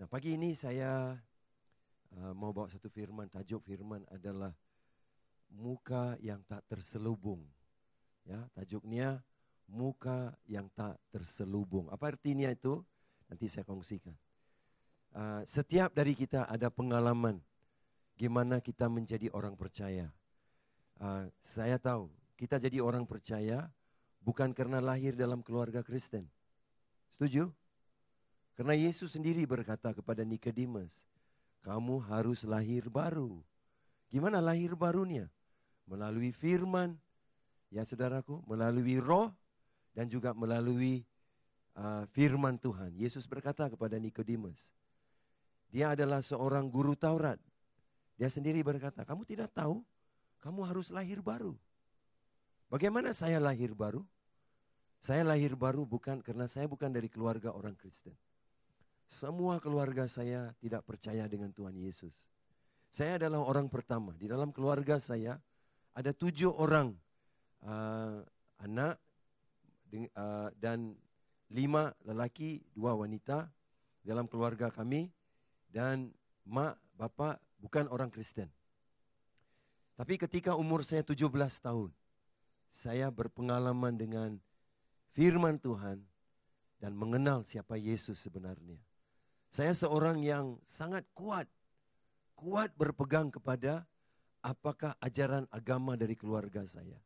Nah, pagi ini saya mau bawa satu firman. Tajuk firman adalah muka yang tak terselubung. Ya, tajuknya muka yang tak terselubung. Apa artinya itu? Nanti saya kongsikan. Setiap dari kita ada pengalaman gimana kita menjadi orang percaya. Saya tahu kita jadi orang percaya bukan karena lahir dalam keluarga Kristen. Setuju? Karena Yesus sendiri berkata kepada Nikodemus, kamu harus lahir baru. Gimana lahir barunya? Melalui firman, ya saudaraku, melalui roh dan juga melalui firman Tuhan. Yesus berkata kepada Nikodemus, dia adalah seorang guru Taurat. Dia sendiri berkata, kamu tidak tahu, kamu harus lahir baru. Bagaimana saya lahir baru? Saya lahir baru bukan karena saya bukan dari keluarga orang Kristen. Semua keluarga saya tidak percaya dengan Tuhan Yesus. Saya adalah orang pertama. Di dalam keluarga saya ada 7 orang anak dan 5 lelaki, 2 wanita dalam keluarga kami. Dan mak, bapak bukan orang Kristen. Tapi ketika umur saya 17 tahun, saya berpengalaman dengan firman Tuhan dan mengenal siapa Yesus sebenarnya. Saya seorang yang sangat kuat berpegang kepada apakah ajaran agama dari keluarga saya.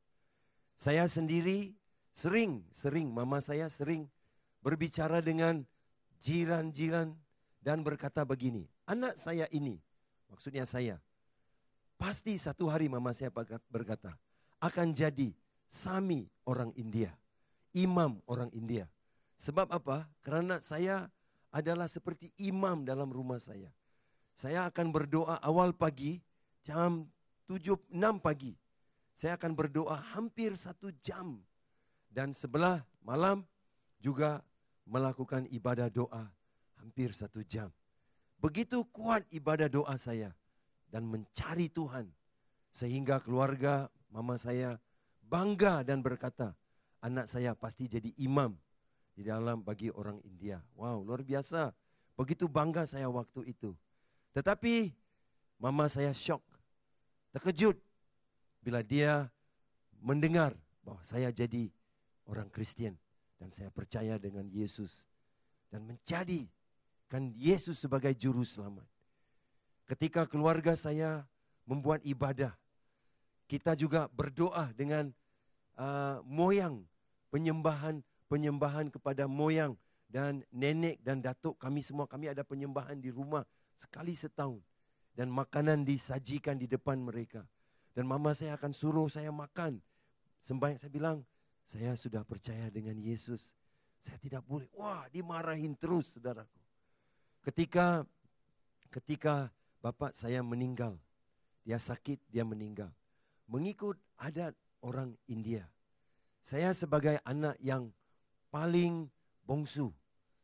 Saya sendiri sering, mama saya sering berbicara dengan jiran-jiran dan berkata begini, anak saya ini, maksudnya saya, pasti satu hari mama saya berkata, akan jadi sami orang India, imam orang India. Sebab apa? Karena saya adalah seperti imam dalam rumah saya. Saya akan berdoa awal pagi, jam 6 pagi. Saya akan berdoa hampir 1 jam. Dan sebelah malam juga melakukan ibadah doa hampir 1 jam. Begitu kuat ibadah doa saya dan mencari Tuhan. Sehingga keluarga mama saya bangga dan berkata, anak saya pasti jadi imam di dalam bagi orang India. Wow, luar biasa. Begitu bangga saya waktu itu. Tetapi mama saya syok, terkejut bila dia mendengar bahwa saya jadi orang Kristen dan saya percaya dengan Yesus dan menjadikan Yesus sebagai juru selamat. Ketika keluarga saya membuat ibadah, kita juga berdoa dengan moyang, penyembahan kepada moyang dan nenek dan datuk kami semua. Kami ada penyembahan di rumah sekali setahun. Dan makanan disajikan di depan mereka. Dan mama saya akan suruh saya makan. Sembahyang, saya bilang, saya sudah percaya dengan Yesus. Saya tidak boleh. Wah, dimarahin terus, saudaraku. Ketika bapak saya meninggal, dia sakit, dia meninggal. Mengikut adat orang India. Saya sebagai anak yang paling bongsu,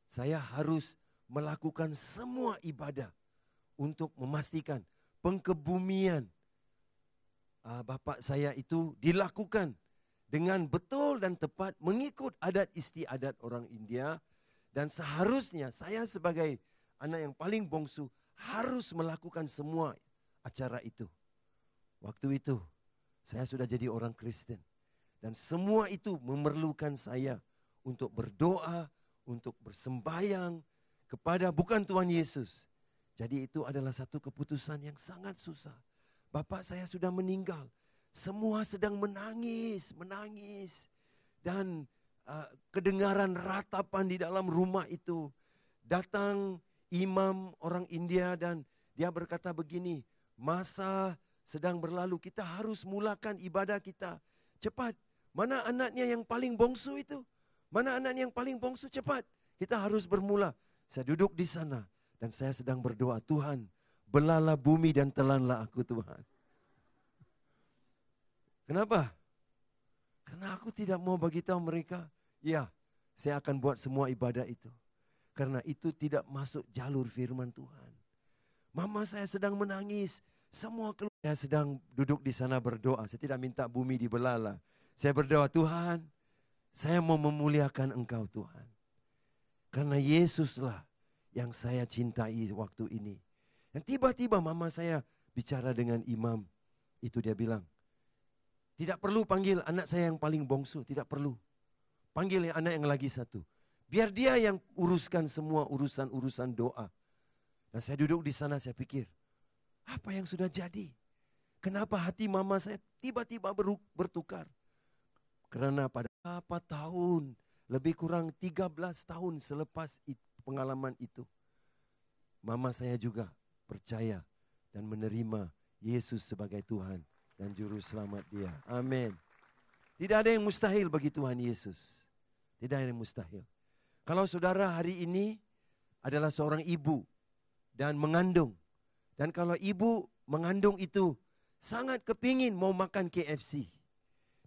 saya harus melakukan semua ibadah untuk memastikan pengkebumian bapak saya itu dilakukan dengan betul dan tepat mengikut adat istiadat orang India. Dan seharusnya saya sebagai anak yang paling bongsu harus melakukan semua acara itu. Waktu itu saya sudah jadi orang Kristen. Dan semua itu memerlukan saya untuk berdoa, untuk bersembahyang kepada bukan Tuhan Yesus. Jadi itu adalah satu keputusan yang sangat susah. Bapak saya sudah meninggal. Semua sedang menangis. Dan kedengaran ratapan di dalam rumah itu. Datang imam orang India dan dia berkata begini, masa sedang berlalu, kita harus mulakan ibadah kita. Cepat, mana anaknya yang paling bongsu itu? Mana anaknya yang paling bongsu? Cepat, kita harus bermula. Saya duduk di sana dan saya sedang berdoa, Tuhan, belalah bumi dan telanlah aku Tuhan. Kenapa? Karena aku tidak mau beritahu mereka, ya, saya akan buat semua ibadah itu. Karena itu tidak masuk jalur firman Tuhan. Mama saya sedang menangis, semua keluarga saya sedang duduk di sana berdoa. Saya tidak minta bumi dibelalah. Saya berdoa, Tuhan, saya mau memuliakan Engkau Tuhan. Karena Yesuslah yang saya cintai waktu ini. Dan tiba-tiba mama saya bicara dengan imam. Itu dia bilang, tidak perlu panggil anak saya yang paling bongsu, tidak perlu. Panggil yang anak yang lagi satu. Biar dia yang uruskan semua urusan-urusan doa. Dan saya duduk di sana, saya pikir, apa yang sudah jadi? Kenapa hati mama saya tiba-tiba bertukar? Karena pada berapa tahun, lebih kurang 13 tahun selepas pengalaman itu, mama saya juga percaya dan menerima Yesus sebagai Tuhan dan Juru Selamat dia. Amin. Tidak ada yang mustahil bagi Tuhan Yesus. Tidak ada yang mustahil. Kalau saudara hari ini adalah seorang ibu dan mengandung. Dan kalau ibu mengandung itu sangat kepingin mau makan KFC.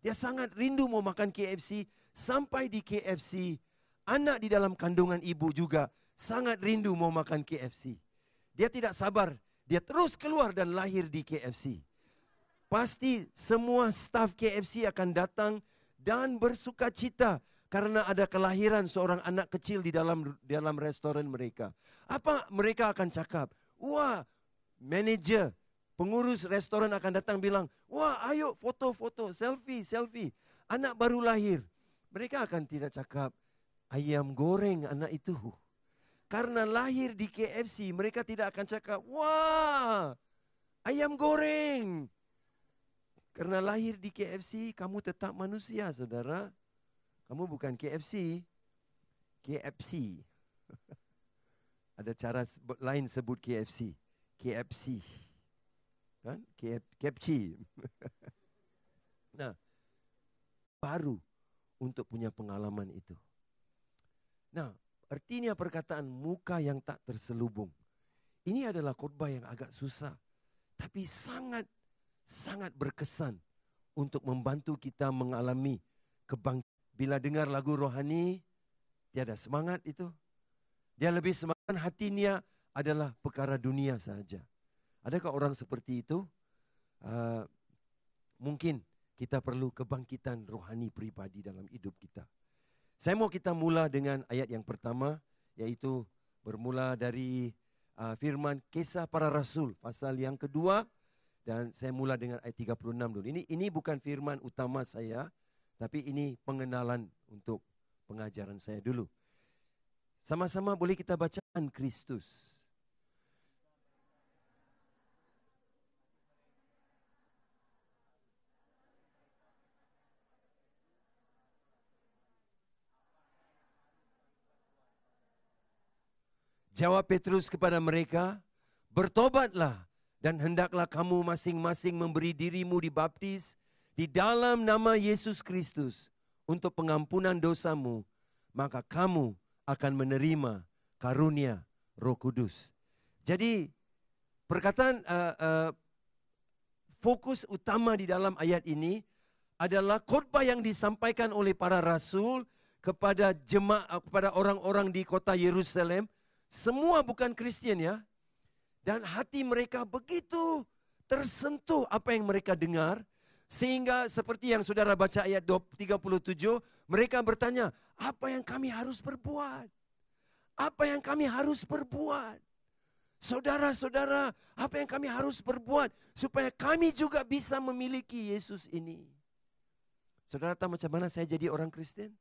Dia sangat rindu mau makan KFC. Sampai di KFC, anak di dalam kandungan ibu juga sangat rindu mau makan KFC. Dia tidak sabar. Dia terus keluar dan lahir di KFC. Pasti semua staf KFC akan datang dan bersuka cita karena ada kelahiran seorang anak kecil di dalam restoran mereka. Apa mereka akan cakap? Wah, manajer, pengurus restoran akan datang bilang, wah ayo foto-foto, selfie. Anak baru lahir. Mereka akan tidak cakap, ayam goreng anak itu. Karena lahir di KFC, mereka tidak akan cakap, wah ayam goreng. Karena lahir di KFC, kamu tetap manusia, saudara. Kamu bukan KFC, KFC. Ada cara lain sebut KFC. KFC. Kan? KFC. Nah, baru untuk punya pengalaman itu. Nah, artinya perkataan muka yang tak terselubung. Ini adalah khotbah yang agak susah. Tapi sangat berkesan untuk membantu kita mengalami kebangkitan. Bila dengar lagu rohani, tiada semangat itu. Dia lebih semangat, hatinya adalah perkara dunia saja. Adakah orang seperti itu? Mungkin kita perlu kebangkitan rohani pribadi dalam hidup kita. Saya mau kita mula dengan ayat yang pertama, yaitu bermula dari firman Kisah Para Rasul, pasal yang kedua. Dan saya mula dengan ayat 36 dulu. Ini bukan firman utama saya, tapi ini pengenalan untuk pengajaran saya dulu. Sama-sama boleh kita bacakan Kristus. Jawab Petrus kepada mereka, bertobatlah dan hendaklah kamu masing-masing memberi dirimu dibaptis di dalam nama Yesus Kristus untuk pengampunan dosamu, maka kamu akan menerima karunia Roh Kudus. Jadi perkataan fokus utama di dalam ayat ini adalah khotbah yang disampaikan oleh para rasul kepada jemaat, kepada orang-orang di kota Yerusalem. Semua bukan Kristen ya. Dan hati mereka begitu tersentuh apa yang mereka dengar. Sehingga seperti yang saudara baca ayat 37, mereka bertanya, apa yang kami harus berbuat? Apa yang kami harus berbuat? Saudara-saudara, apa yang kami harus berbuat supaya kami juga bisa memiliki Yesus ini? Saudara tahu macam mana saya jadi orang Kristen?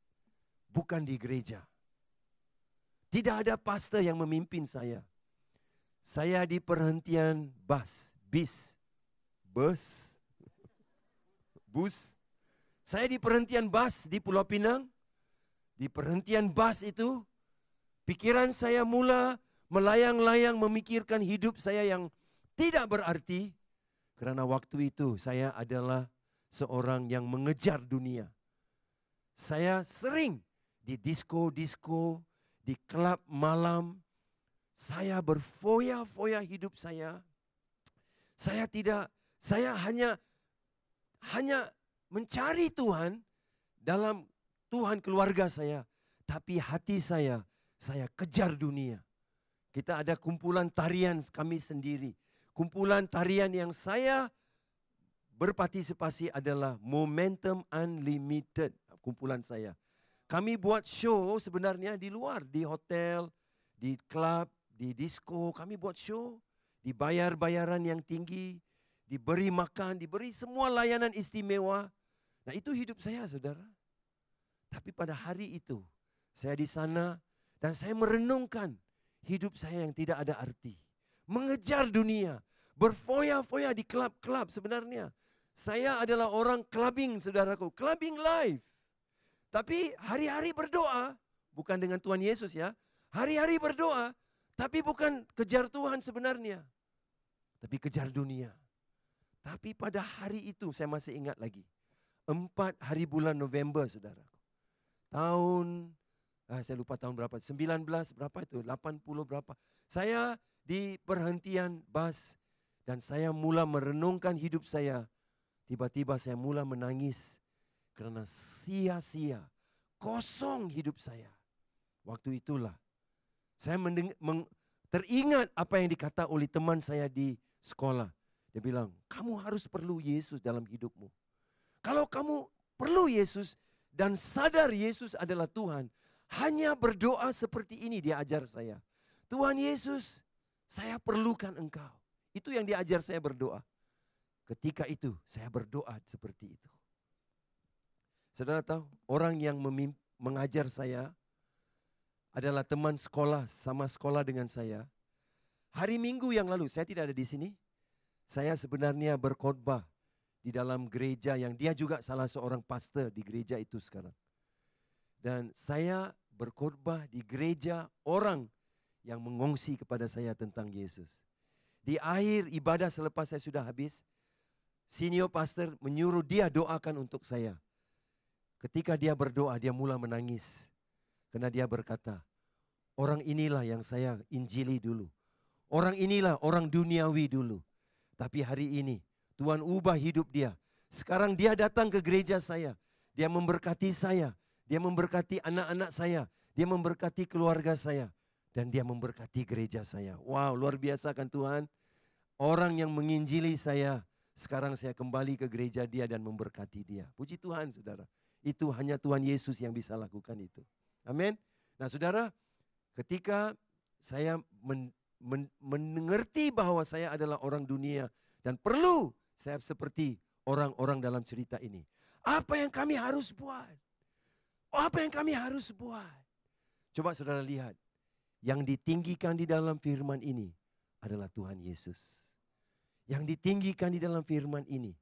Bukan di gereja. Tidak ada pastor yang memimpin saya. Saya di perhentian bus. Saya di perhentian bus di Pulau Pinang. Di perhentian bus itu, pikiran saya mula melayang-layang memikirkan hidup saya yang tidak berarti. Karena waktu itu saya adalah seorang yang mengejar dunia. Saya sering di disko-disko, di klub malam. Saya berfoya-foya hidup saya. Saya hanya mencari Tuhan dalam Tuhan keluarga saya. Tapi hati saya kejar dunia. Kita ada kumpulan tarian kami sendiri. Kumpulan tarian yang saya berpartisipasi adalah Momentum Unlimited. Kumpulan saya. Kami buat show sebenarnya di luar, di hotel, di klub, di disco, kami buat show, dibayar bayaran yang tinggi, diberi makan, diberi semua layanan istimewa. Nah itu hidup saya saudara. Tapi pada hari itu, saya di sana dan saya merenungkan hidup saya yang tidak ada arti. Mengejar dunia, berfoya-foya di klub-klub sebenarnya. Saya adalah orang clubbing saudaraku, clubbing life. Tapi hari-hari berdoa, bukan dengan Tuhan Yesus ya. Hari-hari berdoa, tapi bukan kejar Tuhan sebenarnya. Tapi kejar dunia. Tapi pada hari itu saya masih ingat lagi. 4 hari bulan November saudaraku. Saya lupa tahun berapa, 19 berapa itu, 80 berapa. Saya di perhentian bus dan saya mula merenungkan hidup saya. Tiba-tiba saya mula menangis karena sia-sia, kosong hidup saya. Waktu itulah saya teringat apa yang dikata oleh teman saya di sekolah. Dia bilang, kamu harus perlu Yesus dalam hidupmu. Kalau kamu perlu Yesus dan sadar Yesus adalah Tuhan, hanya berdoa seperti ini dia ajar saya. Tuhan Yesus, saya perlukan Engkau. Itu yang diajar saya berdoa. Ketika itu saya berdoa seperti itu. Saudara tahu, orang yang mengajar saya adalah teman sekolah, sama sekolah dengan saya. Hari Minggu yang lalu, saya tidak ada di sini. Saya sebenarnya berkhotbah di dalam gereja yang dia juga salah seorang pastor di gereja itu sekarang. Dan saya berkhotbah di gereja orang yang mengongsi kepada saya tentang Yesus. Di akhir ibadah selepas saya sudah habis, senior pastor menyuruh dia doakan untuk saya. Ketika dia berdoa, dia mula menangis. Karena dia berkata, orang inilah yang saya injili dulu. Orang inilah orang duniawi dulu. Tapi hari ini Tuhan ubah hidup dia. Sekarang dia datang ke gereja saya. Dia memberkati saya. Dia memberkati anak-anak saya. Dia memberkati keluarga saya. Dan dia memberkati gereja saya. Wow, luar biasa kan Tuhan. Orang yang menginjili saya. Sekarang saya kembali ke gereja dia dan memberkati dia. Puji Tuhan saudara. Itu hanya Tuhan Yesus yang bisa lakukan itu. Amin. Nah saudara, ketika saya mengerti bahwa saya adalah orang dunia dan perlu saya seperti orang-orang dalam cerita ini. Apa yang kami harus buat? Apa yang kami harus buat? Coba saudara lihat. Yang ditinggikan di dalam firman ini adalah Tuhan Yesus. Yang ditinggikan di dalam firman ini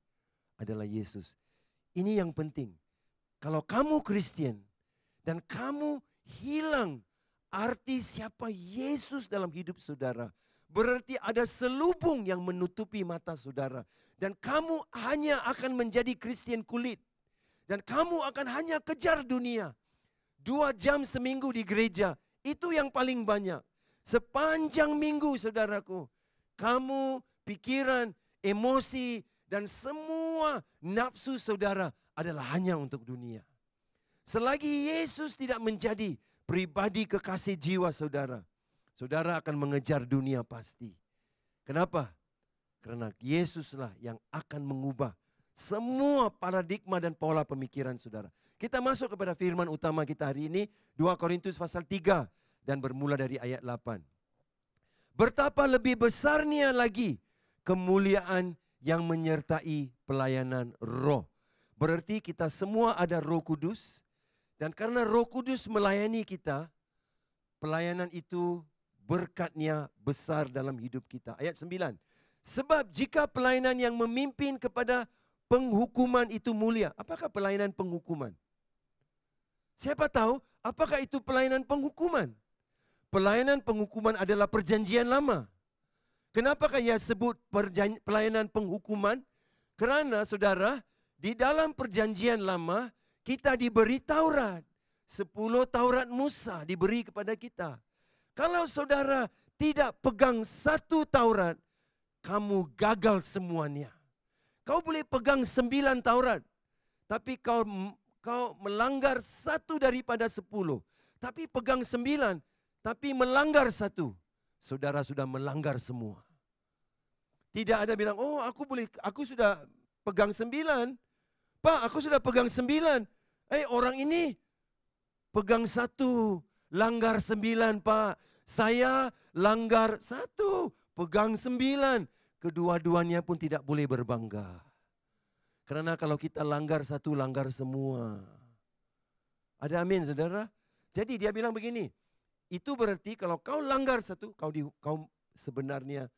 adalah Yesus. Ini yang penting. Kalau kamu Kristen dan kamu hilang arti siapa Yesus dalam hidup saudara, berarti ada selubung yang menutupi mata saudara. Dan kamu hanya akan menjadi Kristen kulit. Dan kamu akan hanya kejar dunia. 2 jam seminggu di gereja, itu yang paling banyak. Sepanjang minggu saudaraku, kamu, pikiran, emosi, dan semua nafsu saudara adalah hanya untuk dunia. Selagi Yesus tidak menjadi pribadi kekasih jiwa saudara, saudara akan mengejar dunia pasti. Kenapa? Karena Yesuslah yang akan mengubah semua paradigma dan pola pemikiran saudara. Kita masuk kepada firman utama kita hari ini, 2 Korintus pasal 3 dan bermula dari ayat 8. Betapa lebih besarnya lagi kemuliaan yang menyertai pelayanan roh. Berarti kita semua ada Roh Kudus. Dan karena Roh Kudus melayani kita, pelayanan itu berkatnya besar dalam hidup kita. Ayat 9. Sebab jika pelayanan yang memimpin kepada penghukuman itu mulia. Apakah pelayanan penghukuman? Siapa tahu apakah itu pelayanan penghukuman? Pelayanan penghukuman adalah perjanjian lama. Kenapakah ia sebut pelayanan penghukuman? Karena saudara, di dalam perjanjian lama, kita diberi Taurat. 10 Taurat Musa diberi kepada kita. Kalau saudara tidak pegang 1 Taurat, kamu gagal semuanya. Kau boleh pegang 9 Taurat, tapi kau melanggar 1 daripada 10. Tapi pegang 9, tapi melanggar 1. Saudara sudah melanggar semua. Tidak ada bilang, oh aku sudah pegang 9. Pak, aku sudah pegang 9. Orang ini pegang 1, langgar 9 Pak. Saya langgar 1, pegang 9. Kedua-duanya pun tidak boleh berbangga. Karena kalau kita langgar 1, langgar semua. Ada amin, saudara? Jadi dia bilang begini, itu berarti kalau kau langgar 1, kau sebenarnya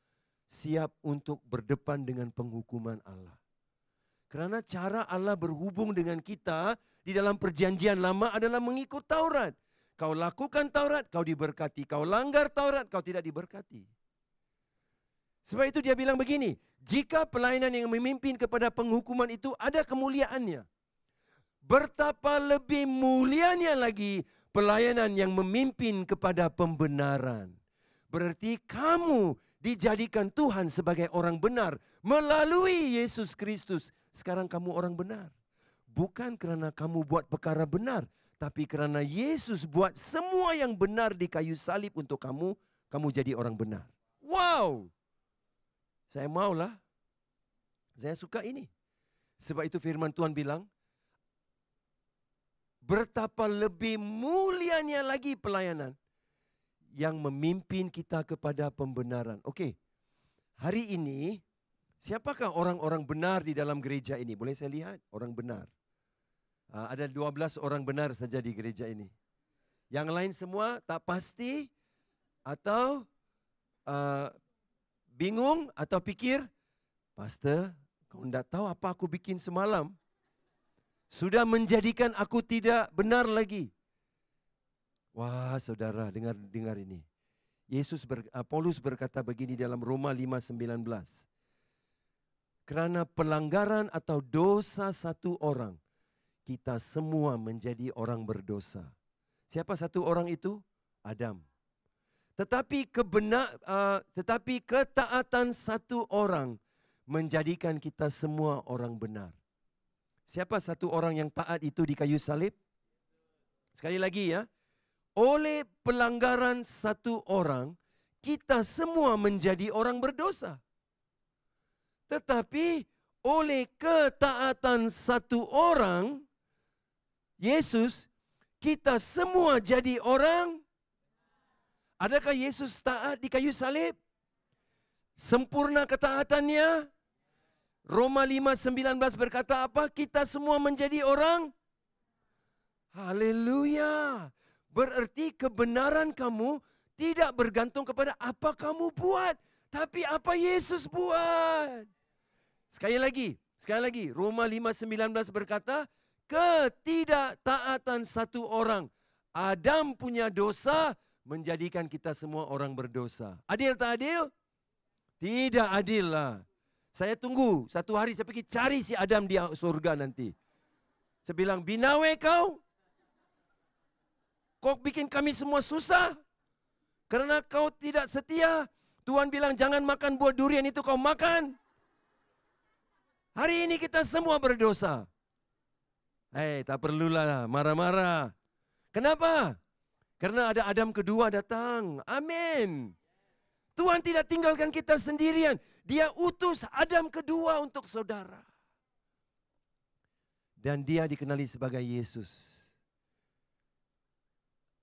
siap untuk berdepan dengan penghukuman Allah. Karena cara Allah berhubung dengan kita di dalam perjanjian lama adalah mengikut Taurat. Kau lakukan Taurat, kau diberkati. Kau langgar Taurat, kau tidak diberkati. Sebab itu dia bilang begini, jika pelayanan yang memimpin kepada penghukuman itu ada kemuliaannya, betapa lebih mulianya lagi pelayanan yang memimpin kepada pembenaran. Berarti kamu dijadikan Tuhan sebagai orang benar melalui Yesus Kristus. Sekarang kamu orang benar. Bukan karena kamu buat perkara benar, tapi karena Yesus buat semua yang benar di kayu salib untuk kamu, kamu jadi orang benar. Wow! Saya maulah. Saya suka ini. Sebab itu firman Tuhan bilang, betapa lebih mulianya lagi pelayanan yang memimpin kita kepada pembenaran. Oke, hari ini siapakah orang-orang benar di dalam gereja ini? Boleh saya lihat orang benar? Ada 12 orang benar saja di gereja ini. Yang lain semua tak pasti atau bingung atau pikir, Pastor, kau tidak tahu apa aku bikin semalam. Sudah menjadikan aku tidak benar lagi. Wah, saudara, dengar ini. Paulus berkata begini dalam Roma 5:19. Karena pelanggaran atau dosa satu orang, kita semua menjadi orang berdosa. Siapa satu orang itu? Adam. Tetapi ketaatan satu orang menjadikan kita semua orang benar. Siapa satu orang yang taat itu di kayu salib? Sekali lagi ya. Oleh pelanggaran satu orang, kita semua menjadi orang berdosa. Tetapi oleh ketaatan satu orang, Yesus, kita semua jadi orang. Adakah Yesus taat di kayu salib? Sempurna ketaatannya? Roma 5:19 berkata apa? Kita semua menjadi orang. Haleluya. Berarti kebenaran kamu tidak bergantung kepada apa kamu buat, tapi apa Yesus buat. Sekali lagi, Roma 5:19 berkata, ketidaktaatan satu orang. Adam punya dosa menjadikan kita semua orang berdosa. Adil tak adil? Tidak adil lah. Saya tunggu, satu hari saya pergi cari si Adam di surga nanti. Saya bilang, binawe kau bikin kami semua susah. Karena kau tidak setia. Tuhan bilang jangan makan buah durian itu kau makan. Hari ini kita semua berdosa. Tak perlulah marah-marah. Kenapa? Karena ada Adam kedua datang. Amin. Tuhan tidak tinggalkan kita sendirian. Dia utus Adam kedua untuk saudara. Dan dia dikenali sebagai Yesus.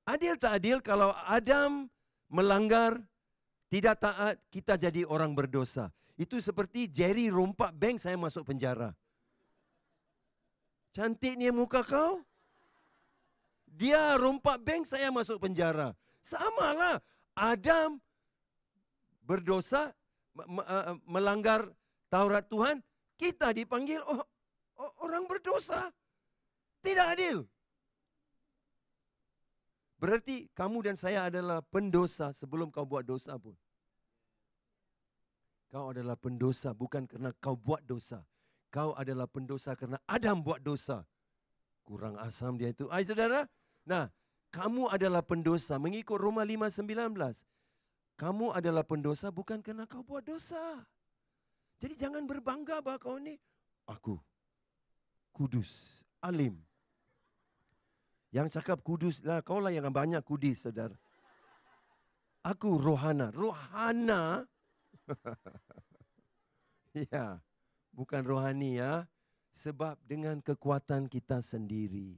Adil tak adil kalau Adam melanggar, tidak taat, kita jadi orang berdosa. Itu seperti Jerry rompak bank, saya masuk penjara. Cantiknya muka kau. Dia rompak bank, saya masuk penjara. Samalah, Adam berdosa, melanggar Taurat Tuhan, kita dipanggil orang berdosa. Tidak adil. Berarti kamu dan saya adalah pendosa sebelum kau buat dosa pun. Kau adalah pendosa bukan karena kau buat dosa. Kau adalah pendosa karena Adam buat dosa. Kurang asam dia itu. Saudara, nah, kamu adalah pendosa mengikut Roma 5:19. Kamu adalah pendosa bukan karena kau buat dosa. Jadi jangan berbangga bahwa kau ini, aku kudus, alim. Yang cakap kudus, kaulah yang banyak kudis, saudara. Aku rohana. Rohana, ya, bukan rohani ya. Sebab dengan kekuatan kita sendiri,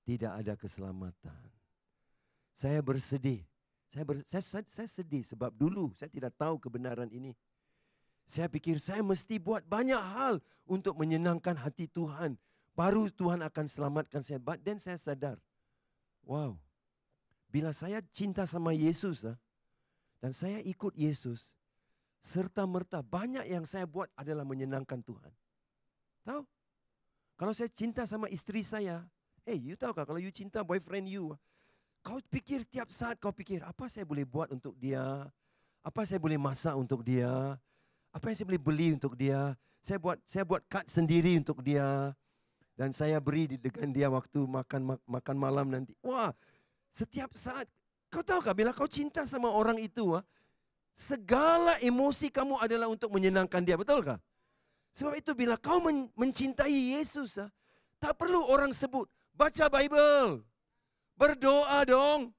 tidak ada keselamatan. Saya bersedih Saya sedih sebab dulu saya tidak tahu kebenaran ini. Saya pikir saya mesti buat banyak hal untuk menyenangkan hati Tuhan. Baru Tuhan akan selamatkan saya. Dan saya sadar, wow, bila saya cinta sama Yesus dan saya ikut Yesus, serta-merta banyak yang saya buat adalah menyenangkan Tuhan. Tahu? Kalau saya cinta sama istri saya, you tahu kah kalau you cinta boyfriend you, kau pikir tiap saat kau pikir, apa saya boleh buat untuk dia? Apa saya boleh masak untuk dia? Apa yang saya boleh beli untuk dia? Saya buat kad sendiri untuk dia. Dan saya beri dengan dia waktu makan malam nanti. Wah, setiap saat. Kau tahu kah bila kau cinta sama orang itu, segala emosi kamu adalah untuk menyenangkan dia. Betul kah? Sebab itu bila kau mencintai Yesus, tak perlu orang sebut, baca Bible. Berdoa dong.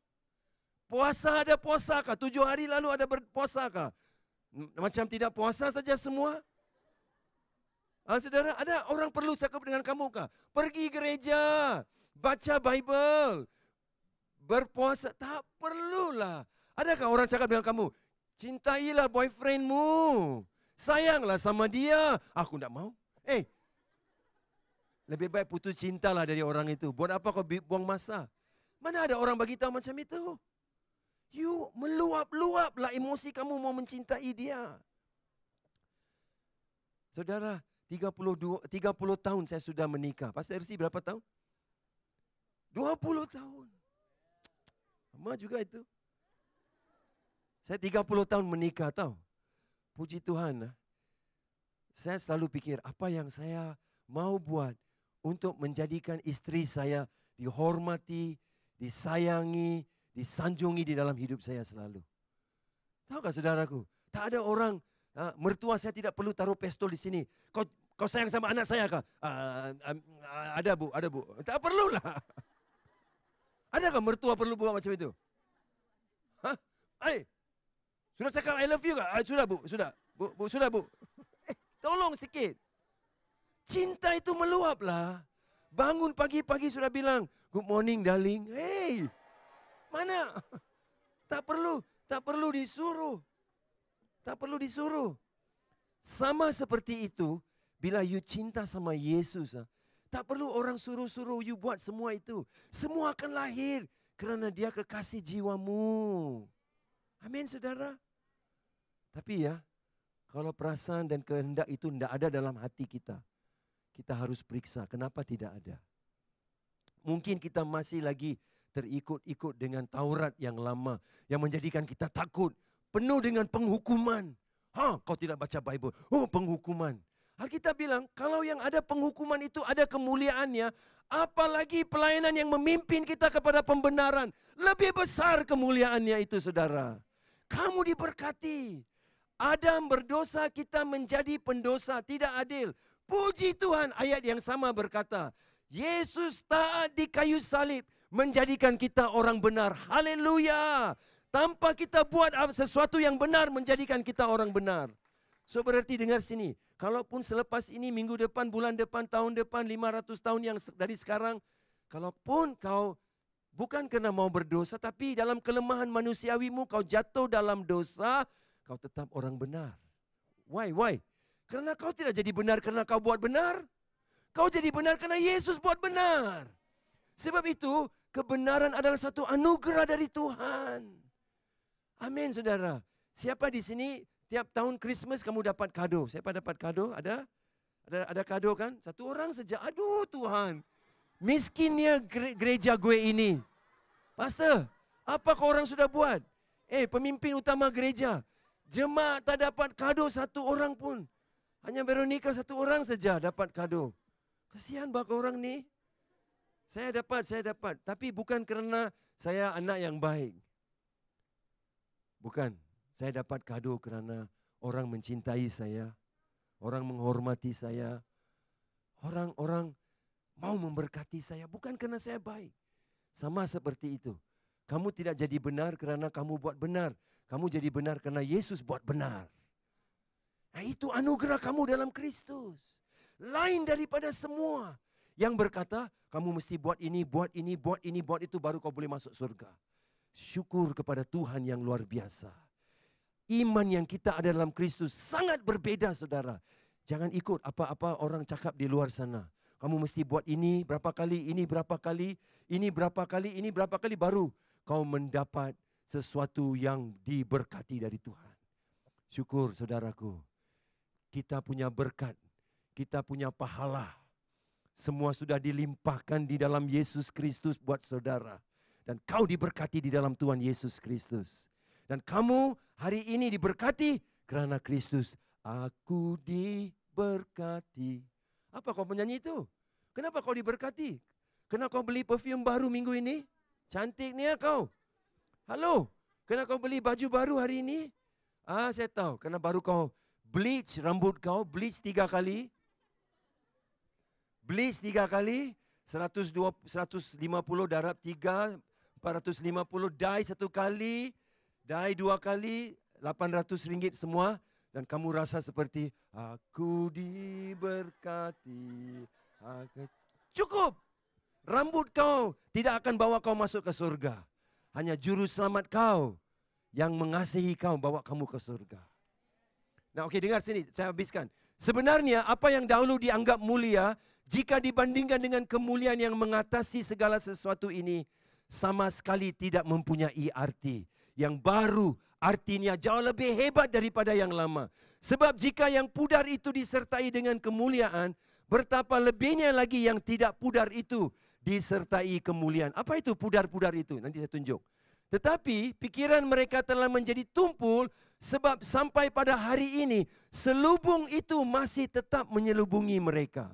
Puasa ada puasa kah? 7 hari lalu ada berpuasa kah? Macam tidak puasa saja semua? Saudara, ada orang perlu cakap dengan kamu kah? Pergi gereja, baca Bible, berpuasa. Tak perlulah. Adakah orang cakap dengan kamu, cintailah boyfriendmu, sayanglah sama dia. Aku tidak mau. Lebih baik putus cintalah dari orang itu. Buat apa kau buang masa? Mana ada orang bagi tahu macam itu? You meluap-luaplah emosi kamu mau mencintai dia. Saudara, 30 tahun saya sudah menikah. Pastor RC berapa tahun? 20 tahun. Lama juga itu. Saya 30 tahun menikah, tahu. Puji Tuhan. Saya selalu pikir apa yang saya mau buat untuk menjadikan istri saya dihormati, disayangi, disanjungi di dalam hidup saya selalu. Tahukah saudaraku, tak ada orang, mertua saya tidak perlu taruh pistol di sini. Kau sayang sama anak saya kah? Ada bu. Tak perlulah. Adakah mertua perlu buat macam itu? Sudah cakap I love you kah? Sudah bu, sudah. Sudah bu. Tolong sikit. Cinta itu meluaplah. Bangun pagi-pagi sudah bilang, good morning darling. Mana? Tak perlu disuruh. Tak perlu disuruh. Sama seperti itu, bila you cinta sama Yesus, tak perlu orang suruh-suruh you buat semua itu. Semua akan lahir kerana dia kekasih jiwamu. Amin, saudara. Tapi kalau perasaan dan kehendak itu tidak ada dalam hati kita, kita harus periksa kenapa tidak ada. Mungkin kita masih lagi terikut-ikut dengan Taurat yang lama yang menjadikan kita takut, penuh dengan penghukuman. Kau tidak baca Bible. Penghukuman. Alkitab bilang kalau yang ada penghukuman itu ada kemuliaannya, apalagi pelayanan yang memimpin kita kepada pembenaran, lebih besar kemuliaannya itu, saudara. Kamu diberkati. Adam berdosa, kita menjadi pendosa, tidak adil. Puji Tuhan, ayat yang sama berkata, Yesus taat di kayu salib, menjadikan kita orang benar. Haleluya. Tanpa kita buat sesuatu yang benar, menjadikan kita orang benar. So berarti dengar sini, kalaupun selepas ini, minggu depan, bulan depan, tahun depan, 500 tahun yang dari sekarang, kalaupun kau bukan kerana mau berdosa, tapi dalam kelemahan manusiawimu kau jatuh dalam dosa, kau tetap orang benar. Why? Kerana kau tidak jadi benar kerana kau buat benar. Kau jadi benar kerana Yesus buat benar. Sebab itu, kebenaran adalah satu anugerah dari Tuhan. Amin, saudara. Siapa di sini tiap tahun Christmas kamu dapat kado? Siapa dapat kado? Ada kado kan? Satu orang saja. Aduh Tuhan, miskinnya gereja gue ini. Pastor, apa kau orang sudah buat? Pemimpin utama gereja, jemaat tak dapat kado satu orang pun. Hanya Veronica satu orang saja dapat kado. Kasihan bak orang ni. Saya dapat. Tapi bukan kerana saya anak yang baik. Bukan. Saya dapat kado kerana orang mencintai saya. Orang menghormati saya. Orang mau memberkati saya. Bukan kerana saya baik. Sama seperti itu. Kamu tidak jadi benar kerana kamu buat benar. Kamu jadi benar kerana Yesus buat benar. Nah, itu anugerah kamu dalam Kristus. Lain daripada semua yang berkata, kamu mesti buat ini, buat itu, baru kau boleh masuk surga. Syukur kepada Tuhan yang luar biasa. Iman yang kita ada dalam Kristus sangat berbeda, saudara. Jangan ikut apa-apa orang cakap di luar sana. Kamu mesti buat ini berapa kali, ini berapa kali, ini berapa kali, ini berapa kali, baru kau mendapat sesuatu yang diberkati dari Tuhan. Syukur, saudaraku. Kita punya berkat, kita punya pahala. Semua sudah dilimpahkan di dalam Yesus Kristus buat saudara. Dan kau diberkati di dalam Tuhan Yesus Kristus. Dan kamu hari ini diberkati karena Kristus. Aku diberkati. Apa kau menyanyi itu? Kenapa kau diberkati? Kenapa kau beli perfume baru minggu ini? Cantiknya kau. Halo, kenapa kau beli baju baru hari ini? Saya tahu. Karena baru kau bleach rambut kau, bleach 3 kali. Bleach 3 kali, 150 darab 3, 450, dye 1 kali, dye 2 kali, 800 ringgit semua. Dan kamu rasa seperti, aku diberkati. Cukup. Rambut kau tidak akan bawa kau masuk ke surga. Hanya juru selamat kau yang mengasihi kau bawa kamu ke surga. Nah, oke, dengar sini, saya habiskan. Sebenarnya apa yang dahulu dianggap mulia, jika dibandingkan dengan kemuliaan yang mengatasi segala sesuatu ini, sama sekali tidak mempunyai arti. Yang baru artinya jauh lebih hebat daripada yang lama. Sebab jika yang pudar itu disertai dengan kemuliaan, betapa lebihnya lagi yang tidak pudar itu disertai kemuliaan. Apa itu pudar-pudar itu? Nanti saya tunjuk. Tetapi pikiran mereka telah menjadi tumpul sebab sampai pada hari ini selubung itu masih tetap menyelubungi mereka.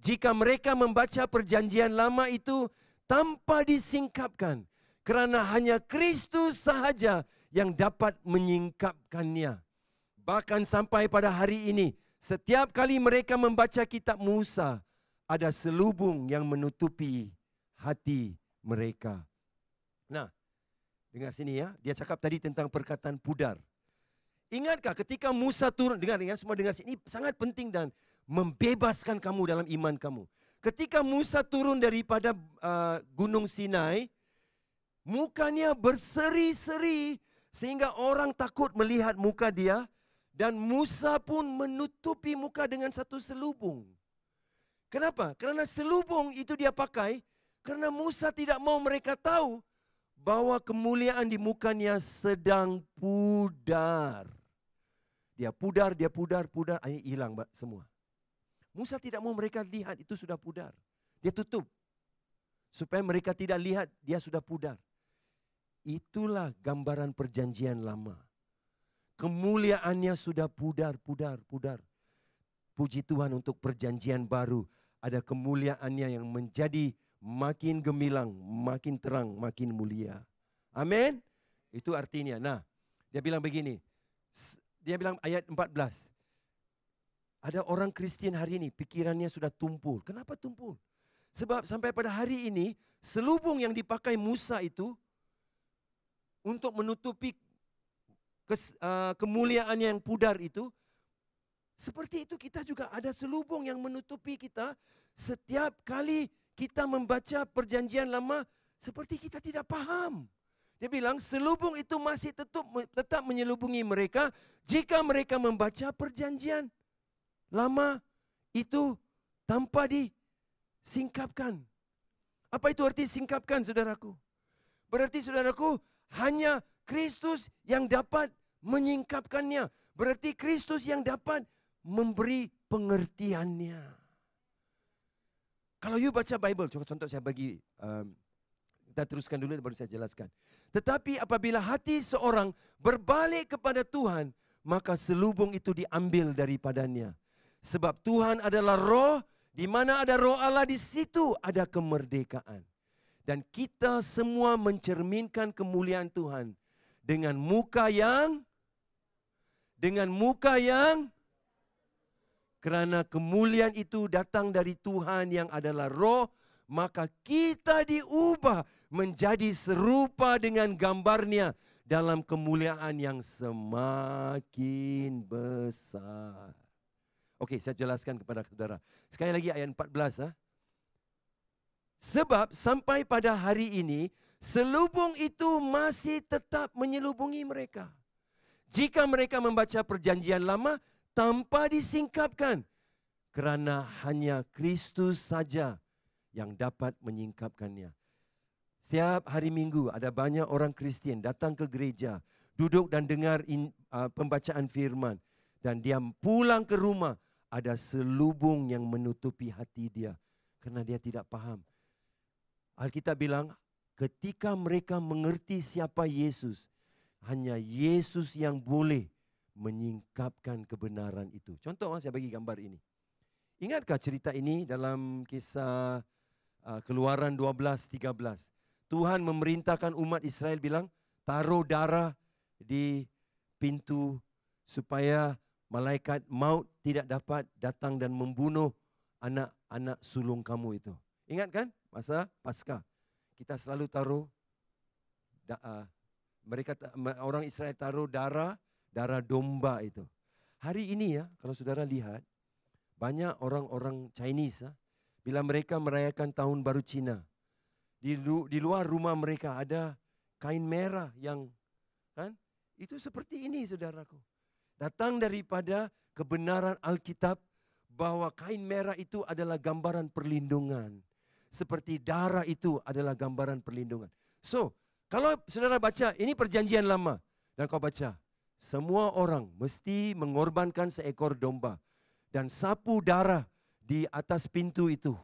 Jika mereka membaca perjanjian lama itu tanpa disingkapkan, kerana hanya Kristus sahaja yang dapat menyingkapkannya. Bahkan sampai pada hari ini, setiap kali mereka membaca kitab Musa, ada selubung yang menutupi hati mereka. Nah, dengar sini ya, dia cakap tadi tentang perkataan pudar. Ingatkah ketika Musa turun, dengar ya, semua dengar sini, ini sangat penting dan membebaskan kamu dalam iman kamu. Ketika Musa turun daripada Gunung Sinai, mukanya berseri-seri sehingga orang takut melihat muka dia. Dan Musa pun menutupi muka dengan satu selubung. Kenapa? Karena selubung itu dia pakai karena Musa tidak mau mereka tahu bahwa kemuliaan di mukanya sedang pudar. Dia pudar, akhirnya hilang semua. Musa tidak mau mereka lihat itu sudah pudar. Dia tutup. Supaya mereka tidak lihat dia sudah pudar. Itulah gambaran perjanjian lama. Kemuliaannya sudah pudar. Puji Tuhan untuk perjanjian baru. Ada kemuliaannya yang menjadi makin gemilang, makin terang, makin mulia. Amin. Itu artinya. Nah, dia bilang begini. Dia bilang ayat 14. Ada orang Kristen hari ini pikirannya sudah tumpul. Kenapa tumpul? Sebab sampai pada hari ini selubung yang dipakai Musa itu untuk menutupi kemuliaannya yang pudar itu, seperti itu kita juga ada selubung yang menutupi kita. Setiap kali kita membaca perjanjian lama, seperti kita tidak paham. Dia bilang selubung itu masih tetap menyelubungi mereka jika mereka membaca perjanjian lama itu tanpa disingkapkan. Apa itu arti singkapkan, saudaraku? Berarti saudaraku, hanya Kristus yang dapat menyingkapkannya. Berarti Kristus yang dapat memberi pengertiannya. Kalau you baca Bible, contoh saya bagi, kita teruskan dulu baru saya jelaskan. Tetapi apabila hati seorang berbalik kepada Tuhan, maka selubung itu diambil daripadanya. Sebab Tuhan adalah roh, di mana ada roh Allah di situ ada kemerdekaan. Dan kita semua mencerminkan kemuliaan Tuhan dengan muka yang karena kemuliaan itu datang dari Tuhan yang adalah roh, maka kita diubah menjadi serupa dengan gambarnya dalam kemuliaan yang semakin besar. Oke, saya jelaskan kepada saudara. Sekali lagi ayat 14. Sebab sampai pada hari ini, selubung itu masih tetap menyelubungi mereka. Jika mereka membaca perjanjian lama tanpa disingkapkan, kerana hanya Kristus saja yang dapat menyingkapkannya. Setiap hari Minggu ada banyak orang Kristian datang ke gereja, duduk dan dengar pembacaan firman. Dan dia pulang ke rumah, ada selubung yang menutupi hati dia. Kerana dia tidak paham. Alkitab bilang, ketika mereka mengerti siapa Yesus, hanya Yesus yang boleh menyingkapkan kebenaran itu. Contoh, saya bagi gambar ini. Ingatkah cerita ini dalam kisah Keluaran 12:13? Tuhan memerintahkan umat Israel bilang, taruh darah di pintu supaya malaikat maut tidak dapat datang dan membunuh anak-anak sulung kamu itu. Ingat kan masa Paskah? Kita selalu taruh, orang Israel taruh darah domba itu. Hari ini ya, kalau saudara lihat, banyak orang-orang Chinese, bila mereka merayakan Tahun Baru Cina, di luar rumah mereka ada kain merah yang, kan? Itu seperti ini, saudaraku. Datang daripada kebenaran Alkitab bahwa kain merah itu adalah gambaran perlindungan. Seperti darah itu adalah gambaran perlindungan. So, kalau saudara baca, ini perjanjian lama. Dan kau baca, semua orang mesti mengorbankan seekor domba. Dan sapu darah di atas pintu itu.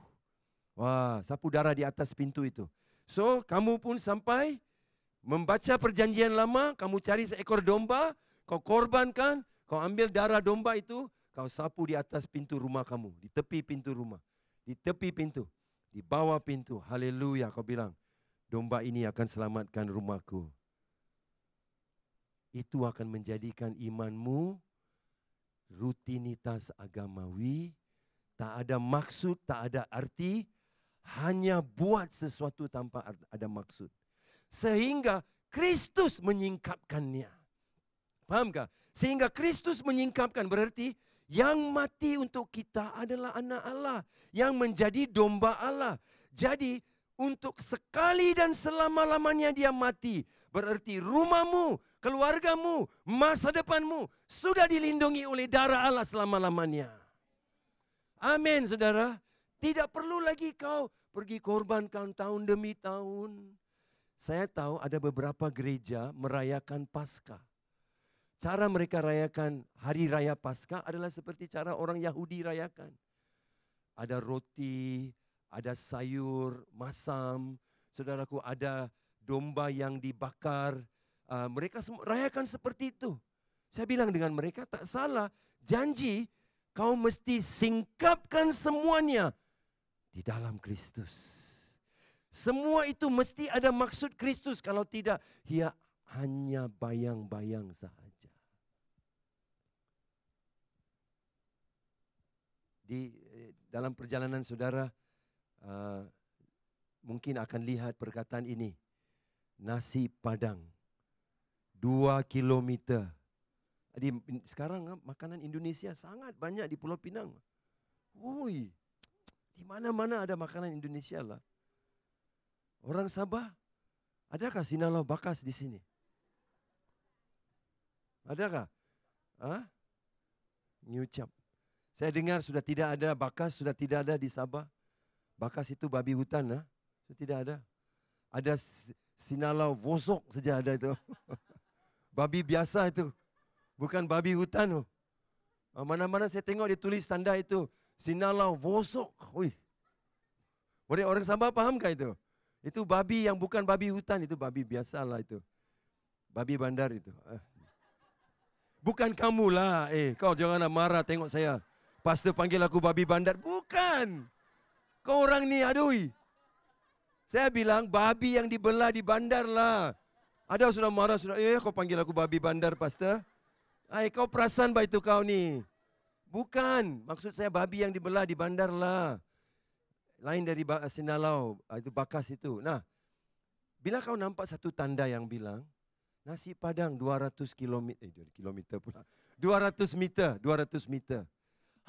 Wah, sapu darah di atas pintu itu. So, kamu pun sampai membaca perjanjian lama, kamu cari seekor domba, kau korbankan, kau ambil darah domba itu, kau sapu di atas pintu rumah kamu, di tepi pintu rumah, di tepi pintu, di bawah pintu. Haleluya, kau bilang, domba ini akan selamatkan rumahku. Itu akan menjadikan imanmu rutinitas agamawi, tak ada maksud, tak ada arti, hanya buat sesuatu tanpa ada maksud. Sehingga Kristus menyingkapkannya. Fahamkah? Sehingga Kristus menyingkapkan berarti yang mati untuk kita adalah anak Allah, yang menjadi domba Allah. Jadi untuk sekali dan selama-lamanya dia mati. Berarti rumahmu, keluargamu, masa depanmu sudah dilindungi oleh darah Allah selama-lamanya. Amin, saudara. Tidak perlu lagi kau pergi korbankan tahun demi tahun. Saya tahu ada beberapa gereja merayakan Paskah. Cara mereka rayakan hari raya Paskah adalah seperti cara orang Yahudi rayakan. Ada roti, ada sayur, masam. Saudaraku, ada domba yang dibakar. Mereka rayakan seperti itu. Saya bilang dengan mereka, tak salah. Janji kau mesti singkapkan semuanya di dalam Kristus. Semua itu mesti ada maksud Kristus. Kalau tidak, ia hanya bayang-bayang sahaja. Dalam perjalanan saudara, mungkin akan lihat perkataan ini. Nasi Padang, 2 kilometer. Jadi sekarang makanan Indonesia sangat banyak di Pulau Pinang. Woi, di mana-mana ada makanan Indonesia lah. Orang Sabah, adakah sinalau bakas di sini? Adakah? Nyucap. Saya dengar sudah tidak ada bakas, sudah tidak ada di Sabah. Bakas itu babi hutan, sudah tidak ada. Ada sinalau vosok saja ada itu. Babi biasa itu, bukan babi hutan. Mana-mana saya tengok ditulis tanda itu, sinalau vosok. Orang Sabah pahamkah itu? Itu babi yang bukan babi hutan, itu babi biasa lah itu. Babi bandar itu. Bukan kamulah, kau janganlah marah tengok saya. Pastor panggil aku babi bandar. Bukan. Kau orang ni, aduh. Saya bilang babi yang dibelah di bandar lah. Ada sudah marah, sudah, kau panggil aku babi bandar, pastor. Kau perasan bah itu kau ni. Bukan. Maksud saya babi yang dibelah di bandar lah. Lain dari sinalau, itu bakas itu. Nah, bila kau nampak satu tanda yang bilang, nasi Padang 200 kilometer pula. 200 meter.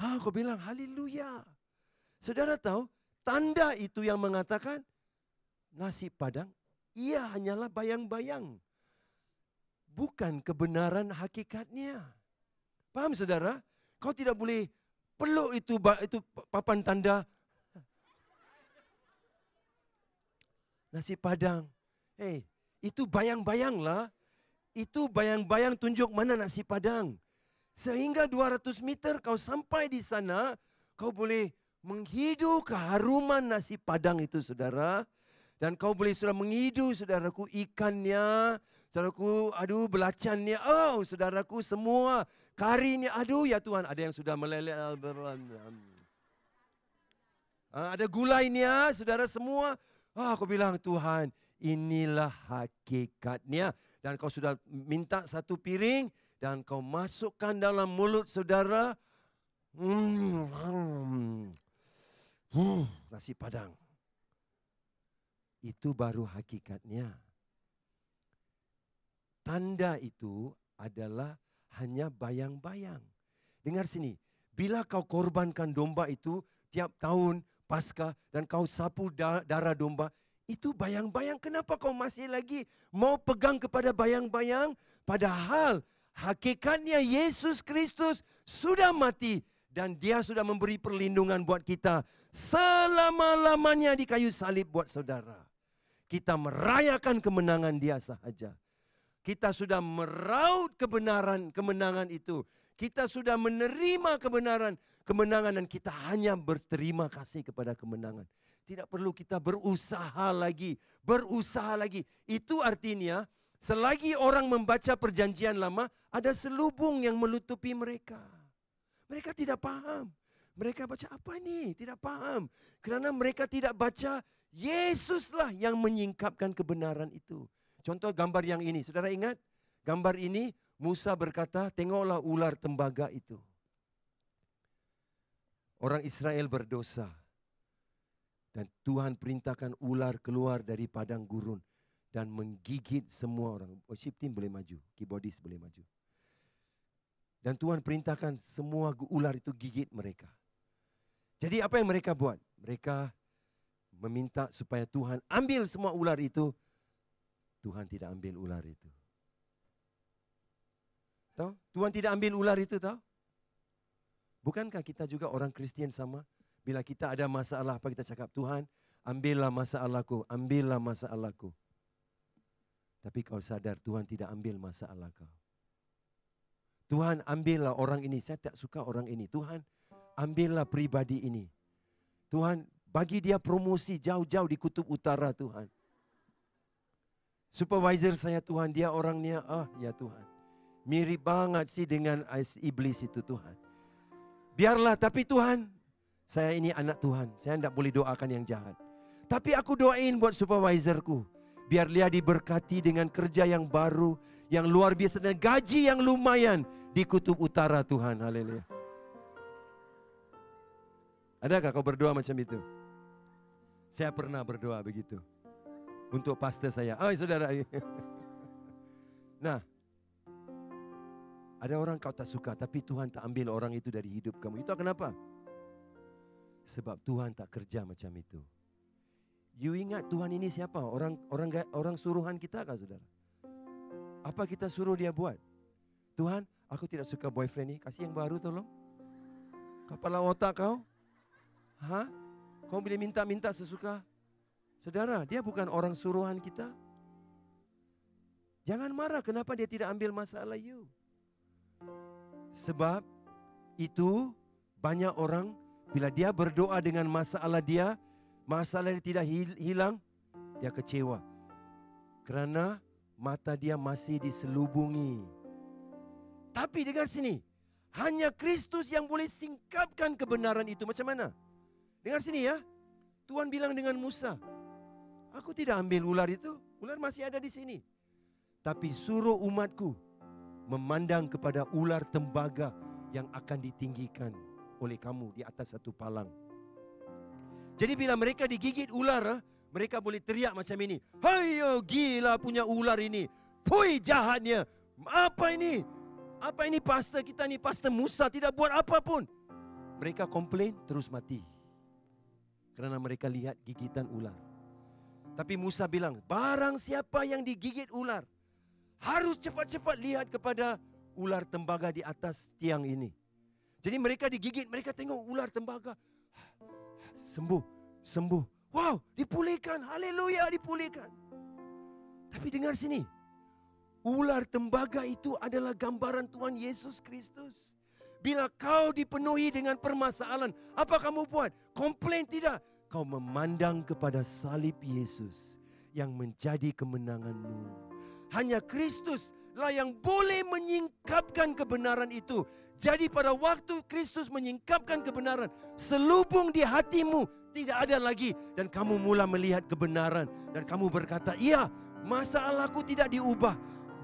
Kau bilang, haleluya. Saudara tahu, tanda itu yang mengatakan nasi padang, ia hanyalah bayang-bayang. Bukan kebenaran hakikatnya. Paham saudara? Kau tidak boleh peluk itu papan tanda nasi padang. Itu bayang-bayang lah. Itu bayang-bayang tunjuk mana nasi padang. Sehingga 200 meter kau sampai di sana, kau boleh menghidu keharuman nasi padang itu saudara. Dan kau boleh sudah menghidu saudaraku ikannya, saudaraku aduh belacannya, oh saudaraku semua karinya, aduh ya Tuhan ada yang sudah meleleh. Ada gulainya saudara semua. Aku bilang Tuhan inilah hakikatnya. Dan kau sudah minta satu piring dan kau masukkan dalam mulut saudara. Nasi padang. Itu baru hakikatnya. Tanda itu adalah hanya bayang-bayang. Dengar sini, bila kau korbankan domba itu tiap tahun Paskah dan kau sapu darah domba, itu bayang-bayang. Kenapa kau masih lagi mau pegang kepada bayang-bayang? Padahal hakikatnya Yesus Kristus sudah mati dan dia sudah memberi perlindungan buat kita selama-lamanya di kayu salib buat saudara. Kita merayakan kemenangan dia sahaja. Kita sudah meraut kemenangan itu. Kita sudah menerima kemenangan dan kita hanya berterima kasih kepada kemenangan. Tidak perlu kita berusaha lagi. Itu artinya selagi orang membaca perjanjian lama, ada selubung yang menutupi mereka. Mereka tidak paham. Mereka baca apa ini? Tidak paham. Kerana mereka tidak baca, Yesuslah yang menyingkapkan kebenaran itu. Contoh gambar yang ini. Saudara ingat? Gambar ini Musa berkata, tengoklah ular tembaga itu. Orang Israel berdosa. Dan Tuhan perintahkan ular keluar dari padang gurun. Dan menggigit semua orang. Worship team boleh maju. Keyboardist boleh maju. Dan Tuhan perintahkan semua ular itu gigit mereka. Jadi apa yang mereka buat? Mereka meminta supaya Tuhan ambil semua ular itu. Tuhan tidak ambil ular itu. Tahu? Tuhan tidak ambil ular itu, tahu? Bukankah kita juga orang Kristian sama? Bila kita ada masalah, apa kita cakap? Tuhan, ambillah masalahku, ambillah masalahku. Tapi kau sadar Tuhan tidak ambil masalah kau. Tuhan, ambillah orang ini. Saya tak suka orang ini. Tuhan, ambillah pribadi ini. Tuhan, bagi dia promosi jauh-jauh di kutub utara, Tuhan. Supervisor saya, Tuhan, dia orangnya, ya Tuhan. Mirip banget sih dengan iblis itu, Tuhan. Biarlah, tapi Tuhan, saya ini anak Tuhan. Saya tidak boleh doakan yang jahat. Tapi aku doain buat supervisorku. Biar dia diberkati dengan kerja yang baru, yang luar biasa, dan gaji yang lumayan di kutub utara, Tuhan. Haleluya. Adakah kau berdoa macam itu? Saya pernah berdoa begitu. Untuk pastor saya. Saudara. Nah, ada orang kau tak suka, tapi Tuhan tak ambil orang itu dari hidup kamu. Itu kenapa? Sebab Tuhan tak kerja macam itu. You ingat Tuhan ini siapa? Orang suruhan kita kah, saudara? Apa kita suruh dia buat? Tuhan, aku tidak suka boyfriend ni. Kasih yang baru tolong. Kepala otak kau. Kau boleh minta-minta sesuka. Saudara, dia bukan orang suruhan kita. Jangan marah kenapa dia tidak ambil masalah you. Sebab itu banyak orang bila dia berdoa dengan masalah dia tidak hilang, dia kecewa. Kerana mata dia masih diselubungi. Tapi dengar sini, hanya Kristus yang boleh singkapkan kebenaran itu. Macam mana? Dengar sini ya. Tuhan bilang dengan Musa, aku tidak ambil ular itu, ular masih ada di sini. Tapi suruh umatku memandang kepada ular tembaga yang akan ditinggikan oleh kamu di atas satu palang. Jadi bila mereka digigit ular, mereka boleh teriak macam ini. Hayo gila punya ular ini. Pui jahatnya. Apa ini? Apa ini pastor kita ni? Pastor Musa tidak buat apapun. Mereka komplain terus mati. Kerana mereka lihat gigitan ular. Tapi Musa bilang, barang siapa yang digigit ular, harus cepat-cepat lihat kepada ular tembaga di atas tiang ini. Jadi mereka digigit, mereka tengok ular tembaga. Sembuh, sembuh. Wow, dipulihkan. Haleluya, dipulihkan. Tapi dengar sini. Ular tembaga itu adalah gambaran Tuhan Yesus Kristus. Bila kau dipenuhi dengan permasalahan, apa kamu buat? Komplain tidak. Kau memandang kepada salib Yesus yang menjadi kemenanganmu. Hanya Kristuslah yang boleh menyingkapkan kebenaran itu. Jadi pada waktu Kristus menyingkapkan kebenaran, selubung di hatimu tidak ada lagi. Dan kamu mula melihat kebenaran. Dan kamu berkata, iya, masalahku tidak diubah.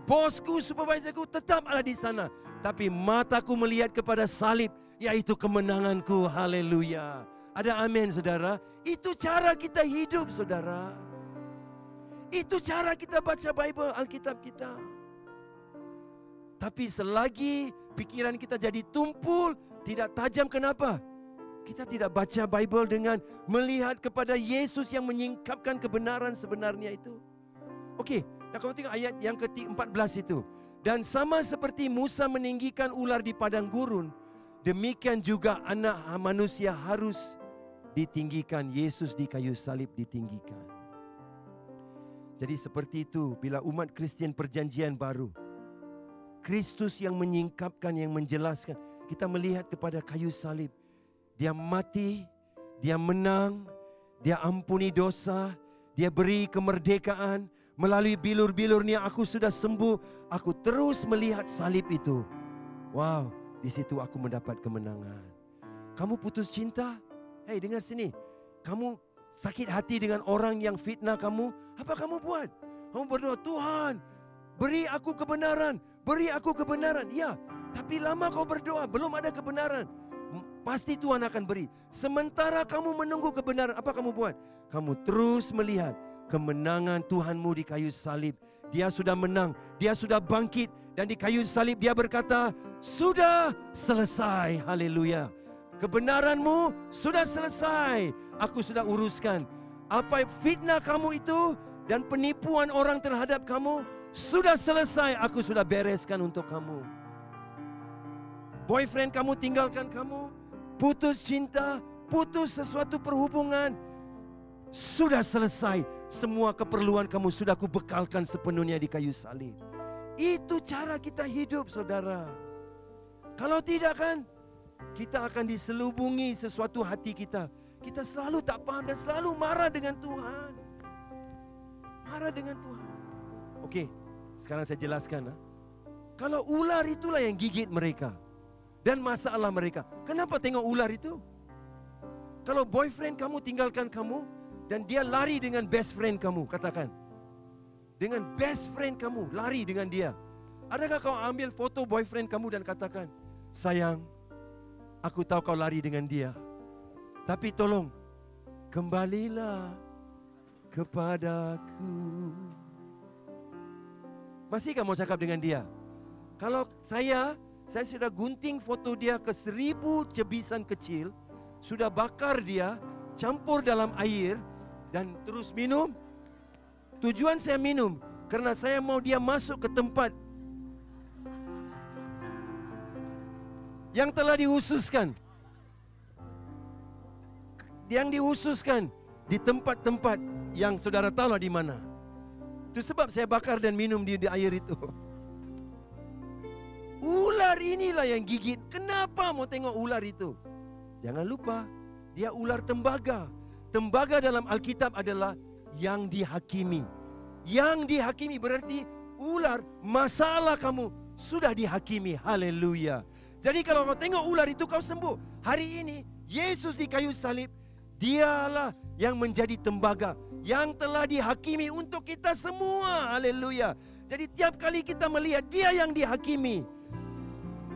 Bosku, supervisorku tetap ada di sana. Tapi mataku melihat kepada salib, yaitu kemenanganku. Haleluya. Ada amin, saudara. Itu cara kita hidup, saudara. Itu cara kita baca Bible, Alkitab kita. Tapi selagi pikiran kita jadi tumpul, tidak tajam, kenapa? Kita tidak baca Bible dengan melihat kepada Yesus yang menyingkapkan kebenaran sebenarnya itu. Oke, nah kalau tengok ayat yang ke-14 itu. Dan sama seperti Musa meninggikan ular di padang gurun, demikian juga anak manusia harus ditinggikan. Yesus di kayu salib ditinggikan. Jadi seperti itu bila umat Kristian perjanjian baru. Kristus yang menyingkapkan, yang menjelaskan. Kita melihat kepada kayu salib. Dia mati, dia menang, dia ampuni dosa, dia beri kemerdekaan. Melalui bilur-bilurnya aku sudah sembuh. Aku terus melihat salib itu. Wow, di situ aku mendapat kemenangan. Kamu putus cinta? Hei, dengar sini. Kamu sakit hati dengan orang yang fitnah kamu. Apa kamu buat? Kamu berdoa, Tuhan, beri aku kebenaran. Beri aku kebenaran. Ya, tapi lama kau berdoa, belum ada kebenaran. Pasti Tuhan akan beri. Sementara kamu menunggu kebenaran, apa kamu buat? Kamu terus melihat kemenangan Tuhanmu di kayu salib. Dia sudah menang, dia sudah bangkit. Dan di kayu salib dia berkata, sudah selesai. Haleluya. Kebenaranmu sudah selesai. Aku sudah uruskan. Apa fitnah kamu itu dan penipuan orang terhadap kamu sudah selesai. Aku sudah bereskan untuk kamu. Boyfriend kamu tinggalkan kamu, putus cinta, putus sesuatu perhubungan, sudah selesai. Semua keperluan kamu sudah kubekalkan sepenuhnya di kayu salib. Itu cara kita hidup, saudara. Kalau tidak kan, kita akan diselubungi sesuatu hati kita. Kita selalu tak paham dan selalu marah dengan Tuhan. Marah dengan Tuhan. Oke, sekarang saya jelaskan. Kalau ular itulah yang gigit mereka dan masalah mereka. Kenapa tengok ular itu? Kalau boyfriend kamu tinggalkan kamu dan dia lari dengan best friend kamu, katakan. Dengan best friend kamu, lari dengan dia. Adakah kau ambil foto boyfriend kamu dan katakan, sayang, aku tahu kau lari dengan dia. Tapi tolong, kembalilah kepadaku. Masih kamu cakap dengan dia? Kalau saya sudah gunting foto dia ke 1000 cebisan kecil, sudah bakar dia, campur dalam air, dan terus minum. Tujuan saya minum, karena saya mau dia masuk ke tempat yang telah dihususkan. Yang dihususkan di tempat-tempat yang saudara tahu di mana. Itu sebab saya bakar dan minum di air itu. Ular inilah yang gigit. Kenapa mau tengok ular itu? Jangan lupa, dia ular tembaga. Tembaga dalam Alkitab adalah yang dihakimi. Yang dihakimi berarti ular, masalah kamu sudah dihakimi. Haleluya. Jadi kalau kau tengok ular itu kau sembuh. Hari ini Yesus di kayu salib, dialah yang menjadi tembaga yang telah dihakimi untuk kita semua. Haleluya. Jadi tiap kali kita melihat dia yang dihakimi.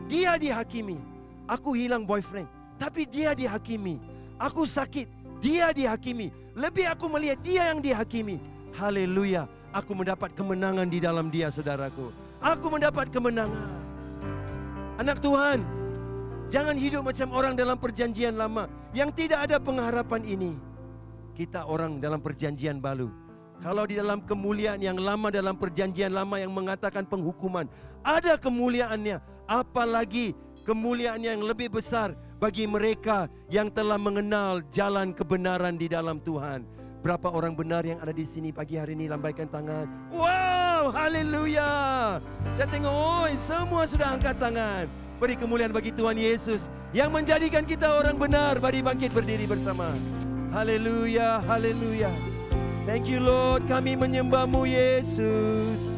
Dia dihakimi. Aku hilang boyfriend, tapi dia dihakimi. Aku sakit, dia dihakimi. Lebih aku melihat dia yang dihakimi. Haleluya. Aku mendapat kemenangan di dalam dia, saudaraku. Aku mendapat kemenangan. Anak Tuhan, jangan hidup macam orang dalam perjanjian lama yang tidak ada pengharapan ini. kita orang dalam perjanjian baru. Kalau di dalam kemuliaan yang lama, dalam perjanjian lama yang mengatakan penghukuman, ada kemuliaannya, apalagi kemuliaan yang lebih besar bagi mereka yang telah mengenal jalan kebenaran di dalam Tuhan. Berapa orang benar yang ada di sini pagi hari ini? Lambaikan tangan. Wow, haleluya. Saya tengok, semua sudah angkat tangan. Beri kemuliaan bagi Tuhan Yesus yang menjadikan kita orang benar. Mari bangkit berdiri bersama. Haleluya, haleluya. Thank you Lord, kami menyembah-Mu Yesus.